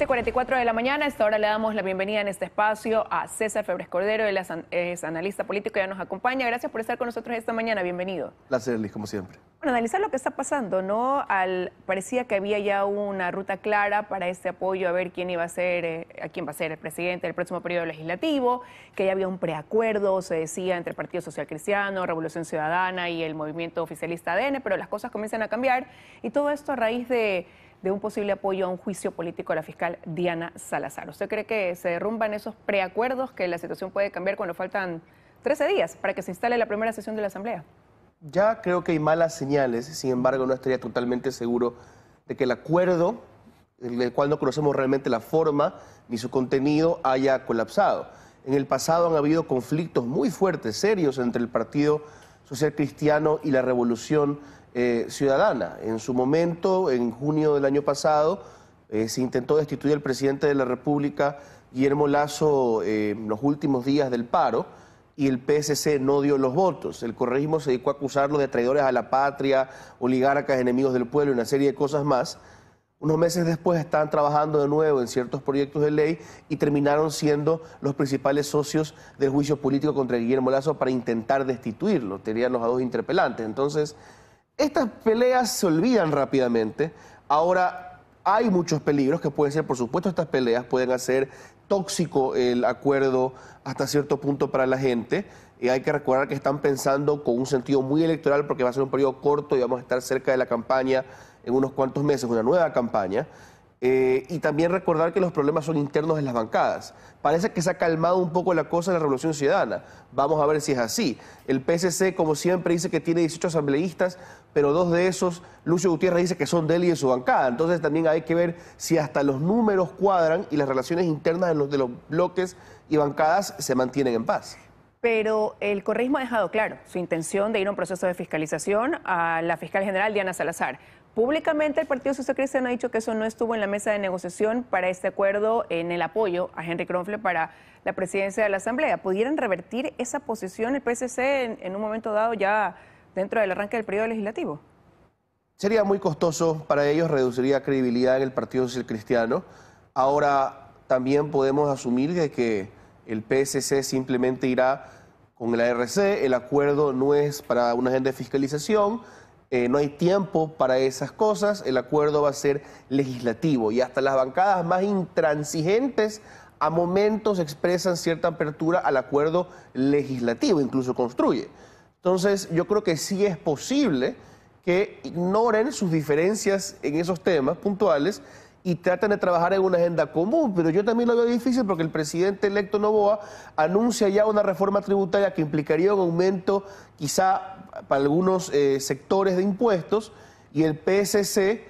7:44 de la mañana. A esta hora le damos la bienvenida en este espacio a César Febres Cordero. Él es analista político y ya nos acompaña. Gracias por estar con nosotros esta mañana. Bienvenido. Placer, Liz, como siempre. Bueno, analizar lo que está pasando, ¿no? Parecía que había ya una ruta clara para este apoyo, a ver quién iba a ser, a quién va a ser el presidente del próximo periodo legislativo, que ya había un preacuerdo, se decía, entre el Partido Social Cristiano, Revolución Ciudadana y el movimiento oficialista ADN, pero las cosas comienzan a cambiar y todo esto a raíz de un posible apoyo a un juicio político a la fiscal Diana Salazar. ¿Usted cree que se derrumban esos preacuerdos, que la situación puede cambiar cuando faltan 13 días para que se instale la primera sesión de la Asamblea? Ya creo que hay malas señales, sin embargo no estaría totalmente seguro de que el acuerdo, del cual no conocemos realmente la forma ni su contenido, haya colapsado. En el pasado han habido conflictos muy fuertes, serios, entre el Partido Social Cristiano y la Revolución Ciudadana. En su momento, en junio del año pasado, se intentó destituir al presidente de la República, Guillermo Lasso, en los últimos días del paro, y el PSC no dio los votos. El correísmo se dedicó a acusarlo de traidores a la patria, oligarcas, enemigos del pueblo y una serie de cosas más. Unos meses después estaban trabajando de nuevo en ciertos proyectos de ley y terminaron siendo los principales socios del juicio político contra Guillermo Lasso para intentar destituirlo. Tenían los dos interpelantes. Entonces, estas peleas se olvidan rápidamente. Ahora hay muchos peligros que pueden ser, por supuesto, estas peleas pueden hacer tóxico el acuerdo hasta cierto punto para la gente. Y hay que recordar que están pensando con un sentido muy electoral porque va a ser un periodo corto y vamos a estar cerca de la campaña en unos cuantos meses, una nueva campaña. Y también recordar que los problemas son internos en las bancadas. Parece que se ha calmado un poco la cosa en la Revolución Ciudadana. Vamos a ver si es así. El PSC, como siempre, dice que tiene 18 asambleístas, pero dos de esos, Lucio Gutiérrez dice que son de él y de su bancada. Entonces también hay que ver si hasta los números cuadran y las relaciones internas de los bloques y bancadas se mantienen en paz. Pero el correísmo ha dejado claro su intención de ir a un proceso de fiscalización a la fiscal general Diana Salazar. Públicamente el Partido Social Cristiano ha dicho que eso no estuvo en la mesa de negociación para este acuerdo en el apoyo a Henry Kronfle para la presidencia de la Asamblea. ¿Pudieran revertir esa posición el PSC en un momento dado ya dentro del arranque del periodo legislativo? Sería muy costoso para ellos, reduciría credibilidad en el Partido Social Cristiano. Ahora también podemos asumir de que el PSC simplemente irá con la ARC, el acuerdo no es para una agenda de fiscalización, no hay tiempo para esas cosas, el acuerdo va a ser legislativo y hasta las bancadas más intransigentes a momentos expresan cierta apertura al acuerdo legislativo, incluso construye. Entonces yo creo que sí es posible que ignoren sus diferencias en esos temas puntuales y tratan de trabajar en una agenda común, pero yo también lo veo difícil porque el presidente electo Noboa anuncia ya una reforma tributaria que implicaría un aumento quizá para algunos sectores de impuestos y el PSC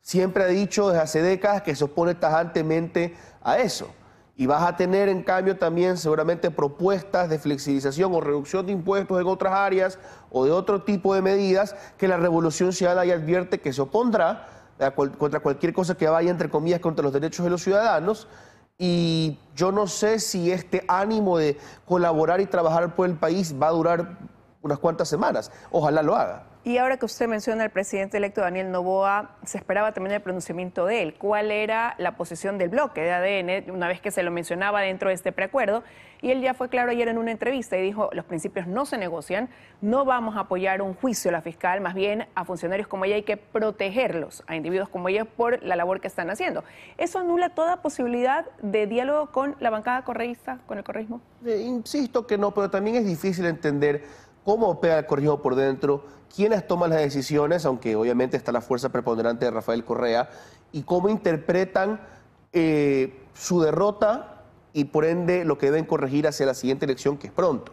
siempre ha dicho desde hace décadas que se opone tajantemente a eso. Y vas a tener en cambio también seguramente propuestas de flexibilización o reducción de impuestos en otras áreas o de otro tipo de medidas que la Revolución Ciudadana ya advierte que se opondrá contra cualquier cosa que vaya, entre comillas, contra los derechos de los ciudadanos. Y yo no sé si este ánimo de colaborar y trabajar por el país va a durar unas cuantas semanas. Ojalá lo haga. Y ahora que usted menciona al presidente electo Daniel Noboa, se esperaba también el pronunciamiento de él. ¿Cuál era la posición del bloque de ADN una vez que se lo mencionaba dentro de este preacuerdo? Y él ya fue claro ayer en una entrevista y dijo, los principios no se negocian, no vamos a apoyar un juicio a la fiscal, más bien a funcionarios como ella hay que protegerlos, a individuos como ella por la labor que están haciendo. ¿Eso anula toda posibilidad de diálogo con la bancada correísta, con el correísmo? Insisto que no, pero también es difícil entender cómo opera el correísmo por dentro, quiénes toman las decisiones, aunque obviamente está la fuerza preponderante de Rafael Correa, y cómo interpretan su derrota y por ende lo que deben corregir hacia la siguiente elección, que es pronto.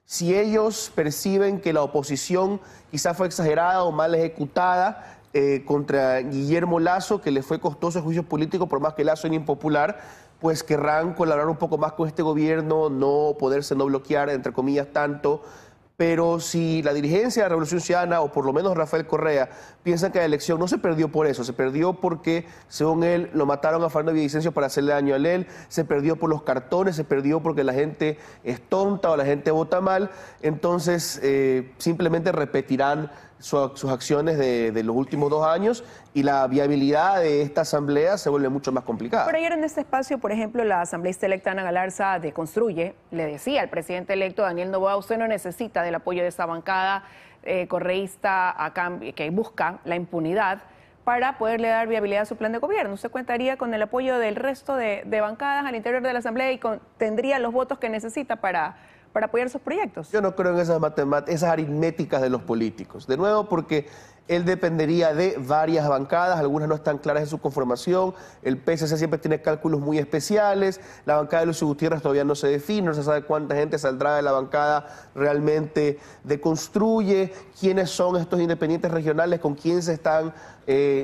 Si ellos perciben que la oposición quizás fue exagerada o mal ejecutada contra Guillermo Lasso, que le fue costoso el juicio político por más que Lasso era impopular, pues querrán colaborar un poco más con este gobierno, no poderse no bloquear, entre comillas, tanto. Pero si la dirigencia de la Revolución Ciudadana, o por lo menos Rafael Correa, piensan que la elección no se perdió por eso, se perdió porque, según él, lo mataron a Fernando Villavicencio para hacerle daño a él, se perdió por los cartones, se perdió porque la gente es tonta o la gente vota mal, entonces simplemente repetirán sus acciones de los últimos 2 años y la viabilidad de esta asamblea se vuelve mucho más complicada. Pero ayer en este espacio, por ejemplo, la asambleísta electa Ana Galarza de Construye le decía al presidente electo Daniel Noboa: usted no necesita del apoyo de esta bancada correísta que busca la impunidad para poderle dar viabilidad a su plan de gobierno. Usted contaría con el apoyo del resto de bancadas al interior de la asamblea y tendría los votos que necesita para apoyar sus proyectos. Yo no creo en esas matemáticas, esas aritméticas de los políticos. De nuevo, porque él dependería de varias bancadas, algunas no están claras en su conformación, el PSC siempre tiene cálculos muy especiales, la bancada de Lucio Gutiérrez todavía no se define, no se sabe cuánta gente saldrá de la bancada realmente de Construye, quiénes son estos independientes regionales, con quién se están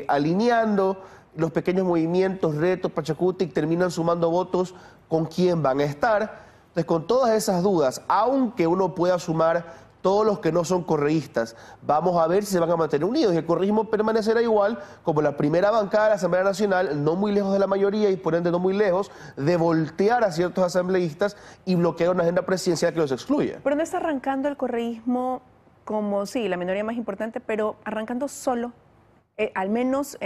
alineando, los pequeños movimientos, Retos, Pachacutic, terminan sumando votos, con quién van a estar. Entonces, con todas esas dudas, aunque uno pueda sumar todos los que no son correístas, vamos a ver si se van a mantener unidos y el correísmo permanecerá igual como la primera bancada de la Asamblea Nacional, no muy lejos de la mayoría y por ende no muy lejos de voltear a ciertos asambleístas y bloquear una agenda presidencial que los excluya. Pero no está arrancando el correísmo como, sí, la minoría más importante, pero arrancando solo. Al menos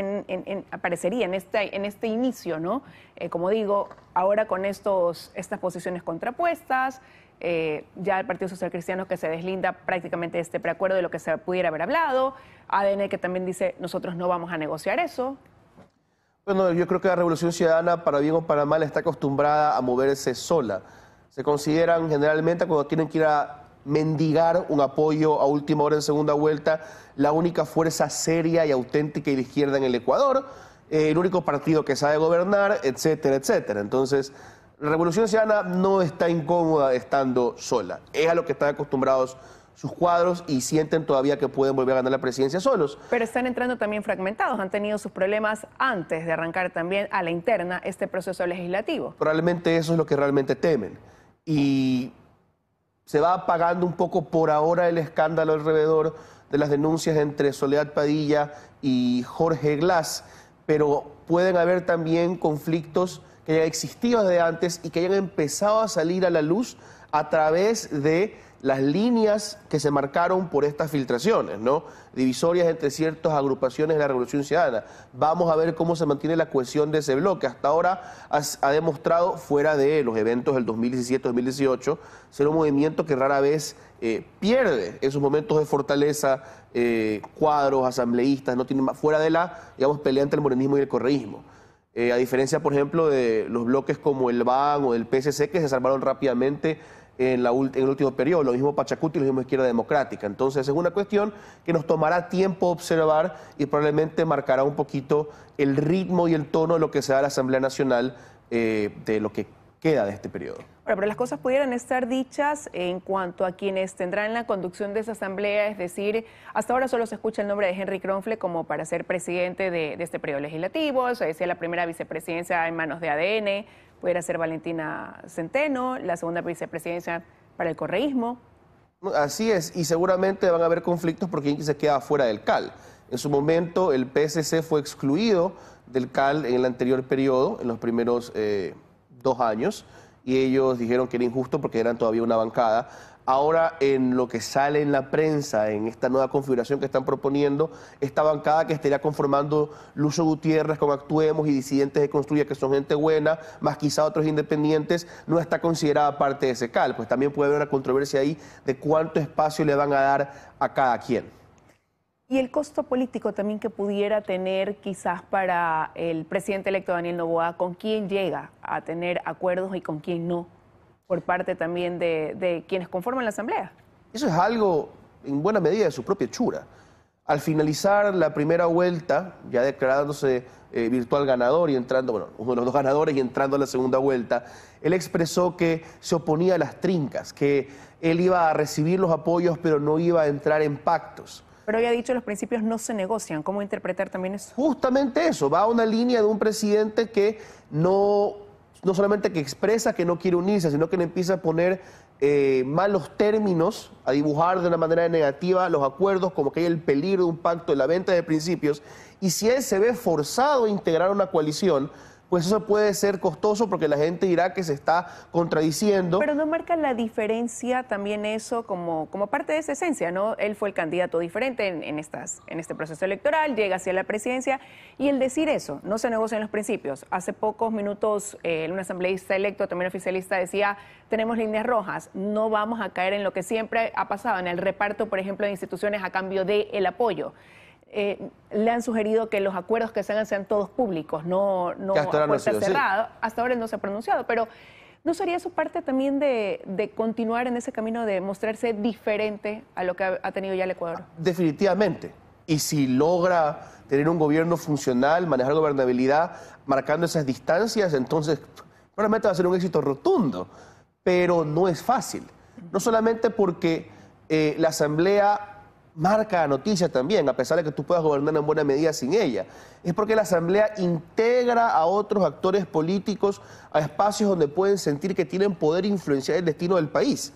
aparecería en este inicio, ¿no? Como digo, ahora con estas posiciones contrapuestas, ya el Partido Social Cristiano que se deslinda prácticamente de este preacuerdo de lo que se pudiera haber hablado, ADN que también dice nosotros no vamos a negociar eso. Bueno, yo creo que la Revolución Ciudadana, para bien o para mal, está acostumbrada a moverse sola. Se consideran generalmente cuando tienen que ir a mendigar un apoyo a última hora en segunda vuelta, la única fuerza seria y auténtica y de izquierda en el Ecuador, el único partido que sabe gobernar, etcétera, etcétera. Entonces, la Revolución Ciudadana no está incómoda estando sola. Es a lo que están acostumbrados sus cuadros y sienten todavía que pueden volver a ganar la presidencia solos. Pero están entrando también fragmentados, han tenido sus problemas antes de arrancar también a la interna este proceso legislativo. Probablemente eso es lo que realmente temen. Y se va apagando un poco por ahora el escándalo alrededor de las denuncias entre Soledad Padilla y Jorge Glass, pero pueden haber también conflictos que hayan existido desde antes y que hayan empezado a salir a la luz a través de las líneas que se marcaron por estas filtraciones, ¿no? Divisorias entre ciertas agrupaciones de la Revolución Ciudadana. Vamos a ver cómo se mantiene la cohesión de ese bloque. Hasta ahora ha demostrado, fuera de los eventos del 2017-2018, ser un movimiento que rara vez pierde esos momentos de fortaleza, cuadros, asambleístas, no tiene fuera de la, digamos, pelea entre el morenismo y el correísmo. A diferencia, por ejemplo, de los bloques como el BAN o el PSC, que se salvaron rápidamente en el último periodo, lo mismo Pachacuti y lo mismo Izquierda Democrática. Entonces es una cuestión que nos tomará tiempo observar y probablemente marcará un poquito el ritmo y el tono de lo que será la Asamblea Nacional de lo que queda de este periodo. Bueno, pero las cosas pudieran estar dichas en cuanto a quienes tendrán la conducción de esa asamblea, es decir, hasta ahora solo se escucha el nombre de Henry Kronfle como para ser presidente de este periodo legislativo, se decía la primera vicepresidencia en manos de ADN, pudiera ser Valentina Centeno, la segunda vicepresidencia para el correísmo. Así es, y seguramente van a haber conflictos porque alguien se queda fuera del CAL. En su momento el PSC fue excluido del CAL en el anterior periodo, en los primeros 2 años, y ellos dijeron que era injusto porque eran todavía una bancada. Ahora, en lo que sale en la prensa, en esta nueva configuración que están proponiendo, esta bancada que estaría conformando Lucio Gutiérrez con Actuemos y disidentes de Construya, que son gente buena, más quizá otros independientes, no está considerada parte de ese CAL. Pues también puede haber una controversia ahí de cuánto espacio le van a dar a cada quien. Y el costo político también que pudiera tener quizás para el presidente electo Daniel Noboa, con quién llega a tener acuerdos y con quién no, por parte también de quienes conforman la Asamblea. Eso es algo, en buena medida, de su propia hechura. Al finalizar la primera vuelta, ya declarándose virtual ganador y entrando, bueno, uno de los 2 ganadores y entrando a la segunda vuelta, él expresó que se oponía a las trincas, que él iba a recibir los apoyos, pero no iba a entrar en pactos. Pero ya ha dicho, los principios no se negocian. ¿Cómo interpretar también eso? Justamente eso, va a una línea de un presidente que no solamente que expresa que no quiere unirse, sino que le empieza a poner malos términos, a dibujar de una manera negativa los acuerdos, como que hay el peligro de un pacto, de la venta de principios. Y si él se ve forzado a integrar una coalición, pues eso puede ser costoso porque la gente dirá que se está contradiciendo. Pero no marca la diferencia también eso como parte de esa esencia, ¿no? Él fue el candidato diferente en este proceso electoral, llega hacia la presidencia y el decir eso, no se negocia en los principios. Hace pocos minutos un asambleísta electo, también oficialista, decía, tenemos líneas rojas, no vamos a caer en lo que siempre ha pasado, en el reparto, por ejemplo, de instituciones a cambio del apoyo. Le han sugerido que los acuerdos que se hagan sean todos públicos, no a puertas cerradas. Hasta ahora no se ha pronunciado, pero ¿no sería eso parte también de continuar en ese camino de mostrarse diferente a lo que ha tenido ya el Ecuador? Definitivamente. Y si logra tener un gobierno funcional, manejar gobernabilidad, marcando esas distancias, entonces probablemente va a ser un éxito rotundo. Pero no es fácil. No solamente porque la Asamblea marca la noticia también, a pesar de que tú puedas gobernar en buena medida sin ella. Es porque la Asamblea integra a otros actores políticos a espacios donde pueden sentir que tienen poder influenciar el destino del país.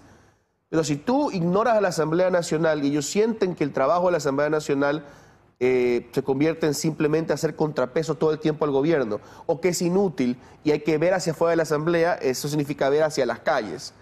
Pero si tú ignoras a la Asamblea Nacional y ellos sienten que el trabajo de la Asamblea Nacional se convierte en simplemente hacer contrapeso todo el tiempo al gobierno, o que es inútil y hay que ver hacia afuera de la Asamblea, eso significa ver hacia las calles,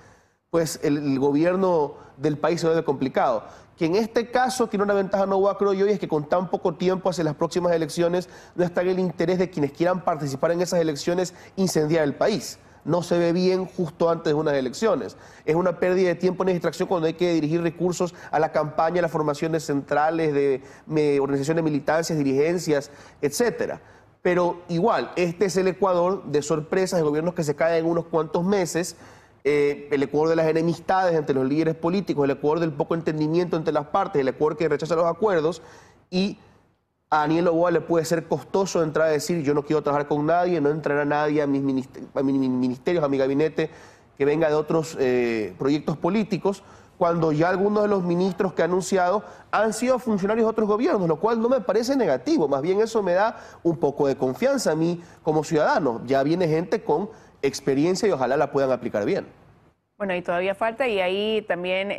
pues el gobierno del país se vuelve complicado. Que en este caso tiene una ventaja Noboa, creo yo, y es que con tan poco tiempo hacia las próximas elecciones no está en el interés de quienes quieran participar en esas elecciones incendiar el país. No se ve bien justo antes de unas elecciones. Es una pérdida de tiempo en distracción cuando hay que dirigir recursos a la campaña, a las formaciones centrales de organizaciones de militancias, dirigencias, etcétera. Pero igual, este es el Ecuador de sorpresas, de gobiernos que se caen en unos cuantos meses, el Ecuador de las enemistades entre los líderes políticos, el Ecuador del poco entendimiento entre las partes, el Ecuador que rechaza los acuerdos, y a Daniel Noboa le puede ser costoso entrar a decir yo no quiero trabajar con nadie, no entrará nadie a mis ministerios, a mi gabinete que venga de otros proyectos políticos, cuando ya algunos de los ministros que ha anunciado han sido funcionarios de otros gobiernos, lo cual no me parece negativo, más bien eso me da un poco de confianza a mí como ciudadano. Ya viene gente con experiencia y ojalá la puedan aplicar bien. Bueno, y todavía falta, y ahí también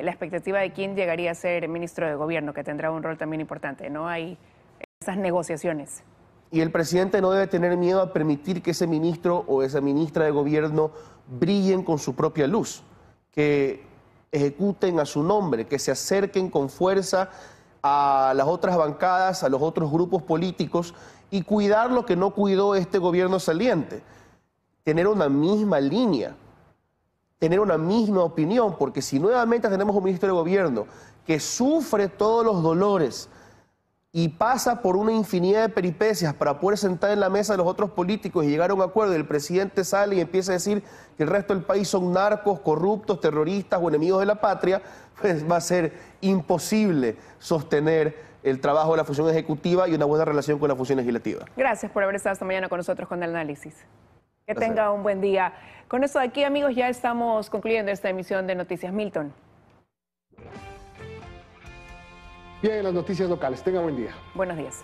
la expectativa de quién llegaría a ser ministro de gobierno, que tendrá un rol también importante, ¿no? Hay esas negociaciones. Y el presidente no debe tener miedo a permitir que ese ministro o esa ministra de gobierno brillen con su propia luz, que ejecuten a su nombre, que se acerquen con fuerza a las otras bancadas, a los otros grupos políticos y cuidar lo que no cuidó este gobierno saliente. Tener una misma línea, tener una misma opinión, porque si nuevamente tenemos un ministro de gobierno que sufre todos los dolores y pasa por una infinidad de peripecias para poder sentar en la mesa de los otros políticos y llegar a un acuerdo, y el presidente sale y empieza a decir que el resto del país son narcos, corruptos, terroristas o enemigos de la patria, pues va a ser imposible sostener el trabajo de la función ejecutiva y una buena relación con la función legislativa. Gracias por haber estado esta mañana con nosotros con el análisis. Que tenga un buen día. Con esto de aquí, amigos, ya estamos concluyendo esta emisión de Noticias. Milton. Bien, en las noticias locales. Tenga buen día. Buenos días.